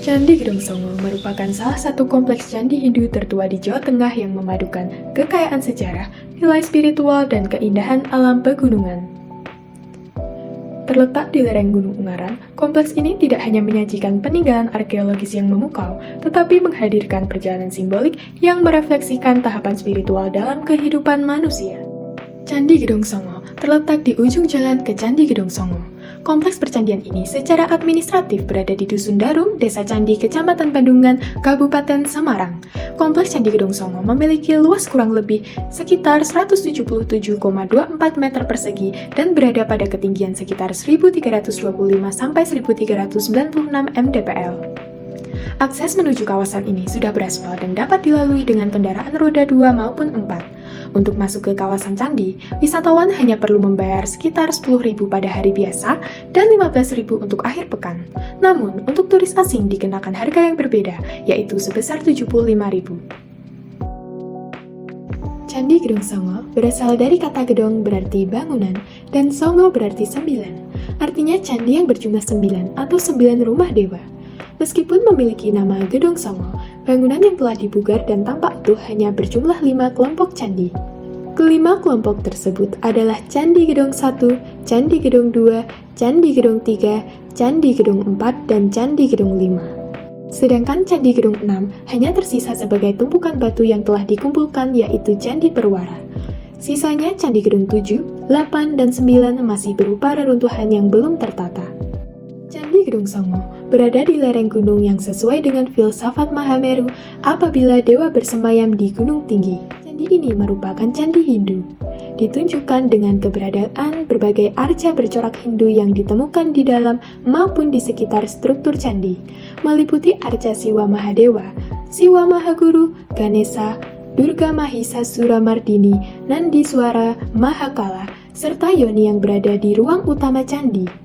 Candi Gedong Songo merupakan salah satu kompleks candi Hindu tertua di Jawa Tengah yang memadukan kekayaan sejarah, nilai spiritual, dan keindahan alam pegunungan. Terletak di lereng Gunung Ungaran, kompleks ini tidak hanya menyajikan peninggalan arkeologis yang memukau, tetapi menghadirkan perjalanan simbolik yang merefleksikan tahapan spiritual dalam kehidupan manusia. Candi Gedong Songo terletak di ujung jalan ke Candi Gedong Songo. Kompleks percandian ini secara administratif berada di Dusun Darum, Desa Candi, Kecamatan Bandungan, Kabupaten Semarang. Kompleks Candi Gedong Songo memiliki luas kurang lebih sekitar 177,24 meter persegi dan berada pada ketinggian sekitar 1325 sampai 1396 mdpl. Akses menuju kawasan ini sudah beraspal dan dapat dilalui dengan kendaraan roda 2 maupun 4. Untuk masuk ke kawasan candi, wisatawan hanya perlu membayar sekitar 10.000 pada hari biasa dan 15.000 untuk akhir pekan. Namun, untuk turis asing dikenakan harga yang berbeda, yaitu sebesar 75.000. Candi Gedong Songo berasal dari kata gedong berarti bangunan dan songo berarti 9. Artinya candi yang berjumlah 9 atau 9 rumah dewa. Meskipun memiliki nama Gedong Songo, bangunan yang telah dipugar dan tampak utuh hanya berjumlah 5 kelompok candi. Kelima kelompok tersebut adalah Candi Gedong 1, Candi Gedong 2, Candi Gedong 3, Candi Gedong 4, dan Candi Gedong 5. Sedangkan Candi Gedong 6 hanya tersisa sebagai tumpukan batu yang telah dikumpulkan, yaitu Candi Perwara. Sisanya Candi Gedong 7, 8, dan 9 masih berupa reruntuhan yang belum tertata. Candi Gedong Songo berada di lereng gunung yang sesuai dengan filsafat Mahameru apabila dewa bersemayam di gunung tinggi. Candi ini merupakan candi Hindu. Ditunjukkan dengan keberadaan berbagai arca bercorak Hindu yang ditemukan di dalam maupun di sekitar struktur candi, meliputi arca Siwa Mahadewa, Siwa Mahaguru, Ganesha, Durga Mahisasura Mardini, Nandiswara, Mahakala, serta Yoni yang berada di ruang utama candi.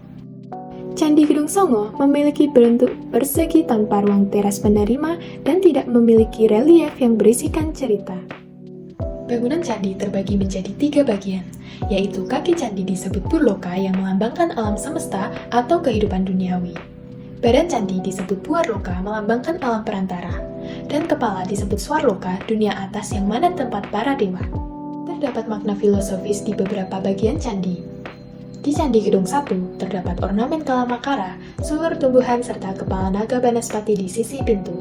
Candi Gedong Songo memiliki bentuk persegi tanpa ruang teras penerima dan tidak memiliki relief yang berisikan cerita. Bangunan candi terbagi menjadi 3 bagian, yaitu kaki candi disebut Purloka yang melambangkan alam semesta atau kehidupan duniawi. Badan candi disebut Puarloka melambangkan alam perantara, dan kepala disebut Swarloka, dunia atas yang mana tempat para dewa. Terdapat makna filosofis di beberapa bagian candi. Di Candi Gedong 1 terdapat ornamen Kalamakara, sulur tumbuhan serta kepala naga Banaspati di sisi pintu.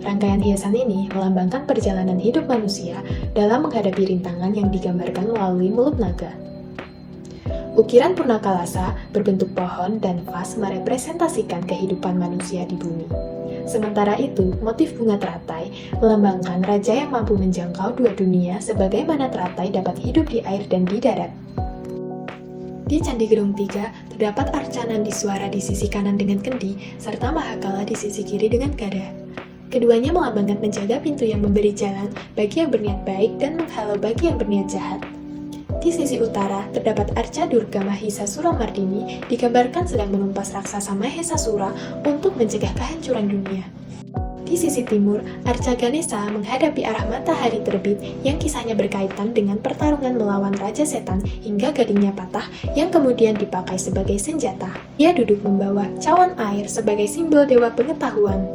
Rangkaian hiasan ini melambangkan perjalanan hidup manusia dalam menghadapi rintangan yang digambarkan melalui mulut naga. Ukiran Purnakalasa berbentuk pohon dan vas merepresentasikan kehidupan manusia di bumi. Sementara itu, motif bunga teratai melambangkan raja yang mampu menjangkau 2 dunia sebagaimana teratai dapat hidup di air dan di darat. Di Candi Gedong 3, terdapat arca Nandiswara di sisi kanan dengan kendi, serta Mahakala di sisi kiri dengan gada. Keduanya melambangkan menjaga pintu yang memberi jalan bagi yang berniat baik dan menghalau bagi yang berniat jahat. Di sisi utara, terdapat arca Durga Mahisasura Mardini, digambarkan sedang menumpas raksasa Mahesasura untuk mencegah kehancuran dunia. Di sisi timur, arca Ganesha menghadapi arah matahari terbit yang kisahnya berkaitan dengan pertarungan melawan Raja Setan hingga gadingnya patah yang kemudian dipakai sebagai senjata. Ia duduk membawa cawan air sebagai simbol dewa pengetahuan.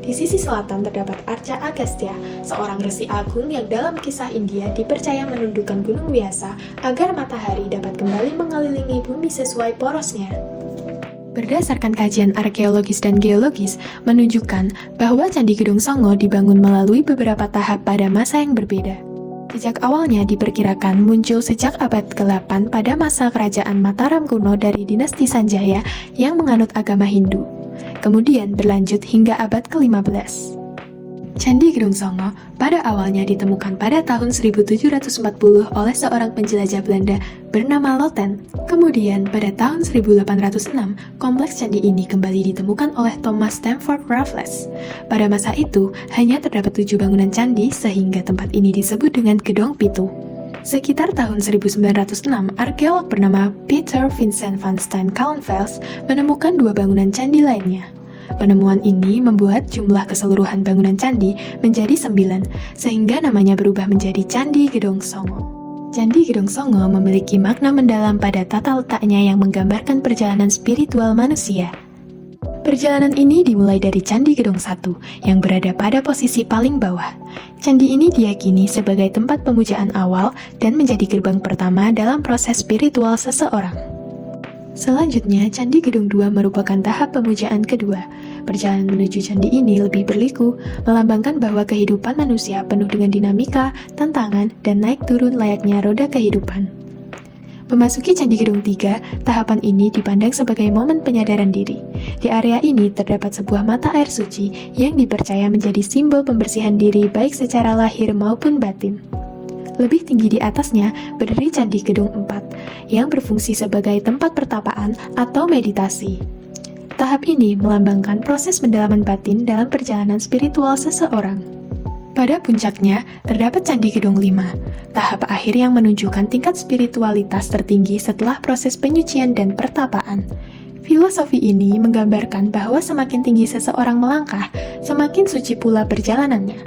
Di sisi selatan terdapat arca Agastya, seorang resi agung yang dalam kisah India dipercaya menundukkan Gunung Vyasa agar matahari dapat kembali mengelilingi bumi sesuai porosnya. Berdasarkan kajian arkeologis dan geologis, menunjukkan bahwa Candi Gedong Songo dibangun melalui beberapa tahap pada masa yang berbeda. Sejak awalnya diperkirakan muncul sejak abad ke-8 pada masa kerajaan Mataram kuno dari dinasti Sanjaya yang menganut agama Hindu. Kemudian berlanjut hingga abad ke-15. Candi Gedong Songo pada awalnya ditemukan pada tahun 1740 oleh seorang penjelajah Belanda bernama Loten. Kemudian pada tahun 1806, kompleks candi ini kembali ditemukan oleh Thomas Stamford Raffles. Pada masa itu, hanya terdapat 7 bangunan candi sehingga tempat ini disebut dengan Gedong Pitu. Sekitar tahun 1906, arkeolog bernama Peter Vincent van Steen Kallenfels menemukan 2 bangunan candi lainnya. Penemuan ini membuat jumlah keseluruhan bangunan candi menjadi 9, sehingga namanya berubah menjadi Candi Gedong Songo. Candi Gedong Songo memiliki makna mendalam pada tata letaknya yang menggambarkan perjalanan spiritual manusia. Perjalanan ini dimulai dari Candi Gedong 1 yang berada pada posisi paling bawah. Candi ini diyakini sebagai tempat pemujaan awal dan menjadi gerbang pertama dalam proses spiritual seseorang. Selanjutnya, Candi Gedong 2 merupakan tahap pemujaan kedua. Perjalanan menuju candi ini lebih berliku, melambangkan bahwa kehidupan manusia penuh dengan dinamika, tantangan, dan naik turun layaknya roda kehidupan. Memasuki Candi Gedong 3, tahapan ini dipandang sebagai momen penyadaran diri. Di area ini terdapat sebuah mata air suci yang dipercaya menjadi simbol pembersihan diri baik secara lahir maupun batin. Lebih tinggi di atasnya berdiri Candi Gedong 4 yang berfungsi sebagai tempat pertapaan atau meditasi. Tahap ini melambangkan proses pendalaman batin dalam perjalanan spiritual seseorang. Pada puncaknya, terdapat Candi Gedong 5, tahap akhir yang menunjukkan tingkat spiritualitas tertinggi setelah proses penyucian dan pertapaan. Filosofi ini menggambarkan bahwa semakin tinggi seseorang melangkah, semakin suci pula perjalanannya,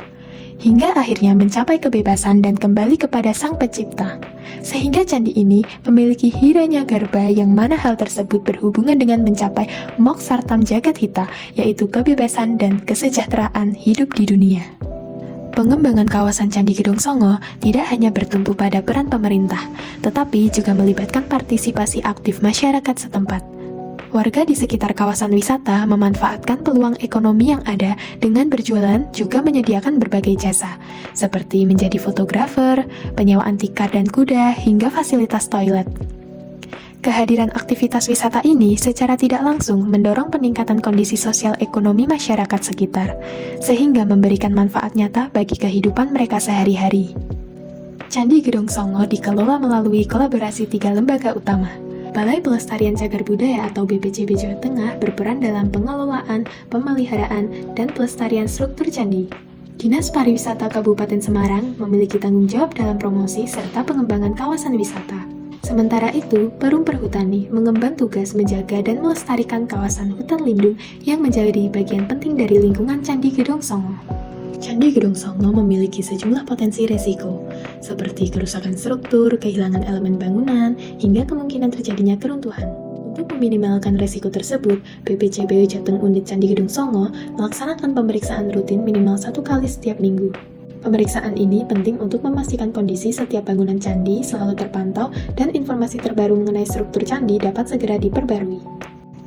hingga akhirnya mencapai kebebasan dan kembali kepada Sang Pencipta. Sehingga candi ini memiliki Hiranyagarbha yang mana hal tersebut berhubungan dengan mencapai Moksartam Jagathita, yaitu kebebasan dan kesejahteraan hidup di dunia. Pengembangan kawasan Candi Gedong Songo tidak hanya bertumpu pada peran pemerintah, tetapi juga melibatkan partisipasi aktif masyarakat setempat. Warga di sekitar kawasan wisata memanfaatkan peluang ekonomi yang ada dengan berjualan juga menyediakan berbagai jasa, seperti menjadi fotografer, penyewaan tikar dan kuda, hingga fasilitas toilet. Kehadiran aktivitas wisata ini secara tidak langsung mendorong peningkatan kondisi sosial ekonomi masyarakat sekitar, sehingga memberikan manfaat nyata bagi kehidupan mereka sehari-hari. Candi Gedong Songo dikelola melalui kolaborasi 3 lembaga utama. Balai Pelestarian Cagar Budaya atau BPCB Jawa Tengah berperan dalam pengelolaan, pemeliharaan, dan pelestarian struktur candi. Dinas Pariwisata Kabupaten Semarang memiliki tanggung jawab dalam promosi serta pengembangan kawasan wisata. Sementara itu, Perum Perhutani mengemban tugas menjaga dan melestarikan kawasan hutan lindung yang menjadi bagian penting dari lingkungan Candi Gedong Songo. Candi Gedong Songo memiliki sejumlah potensi resiko, seperti kerusakan struktur, kehilangan elemen bangunan, hingga kemungkinan terjadinya keruntuhan. Untuk meminimalkan resiko tersebut, BPCB Jateng Unit Candi Gedong Songo melaksanakan pemeriksaan rutin minimal 1 kali setiap minggu. Pemeriksaan ini penting untuk memastikan kondisi setiap bangunan candi selalu terpantau dan informasi terbaru mengenai struktur candi dapat segera diperbarui.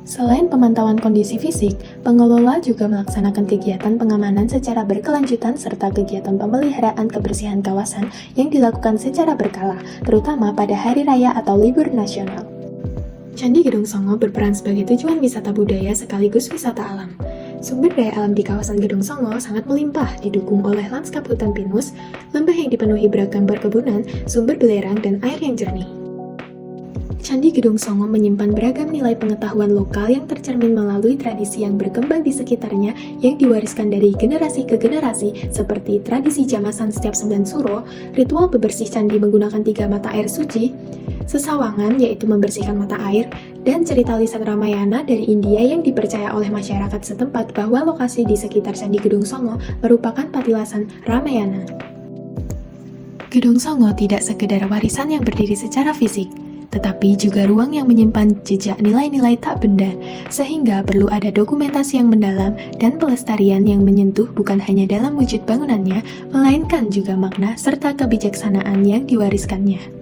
Selain pemantauan kondisi fisik, pengelola juga melaksanakan kegiatan pengamanan secara berkelanjutan serta kegiatan pemeliharaan kebersihan kawasan yang dilakukan secara berkala, terutama pada hari raya atau libur nasional. Candi Gedong Songo berperan sebagai tujuan wisata budaya sekaligus wisata alam. Sumber daya alam di kawasan Gedong Songo sangat melimpah, didukung oleh lanskap hutan pinus, lembah yang dipenuhi beragam perkebunan, sumber belerang, dan air yang jernih. Candi Gedong Songo menyimpan beragam nilai pengetahuan lokal yang tercermin melalui tradisi yang berkembang di sekitarnya yang diwariskan dari generasi ke generasi, seperti tradisi jamasan setiap 9 suro, ritual bebersih candi menggunakan 3 mata air suci, sesawangan yaitu membersihkan mata air, dan cerita lisan Ramayana dari India yang dipercaya oleh masyarakat setempat bahwa lokasi di sekitar Candi Gedong Songo merupakan patilasan Ramayana. Gedong Songo tidak sekedar warisan yang berdiri secara fisik, tetapi juga ruang yang menyimpan jejak nilai-nilai tak benda, sehingga perlu ada dokumentasi yang mendalam dan pelestarian yang menyentuh bukan hanya dalam wujud bangunannya, melainkan juga makna serta kebijaksanaan yang diwariskannya.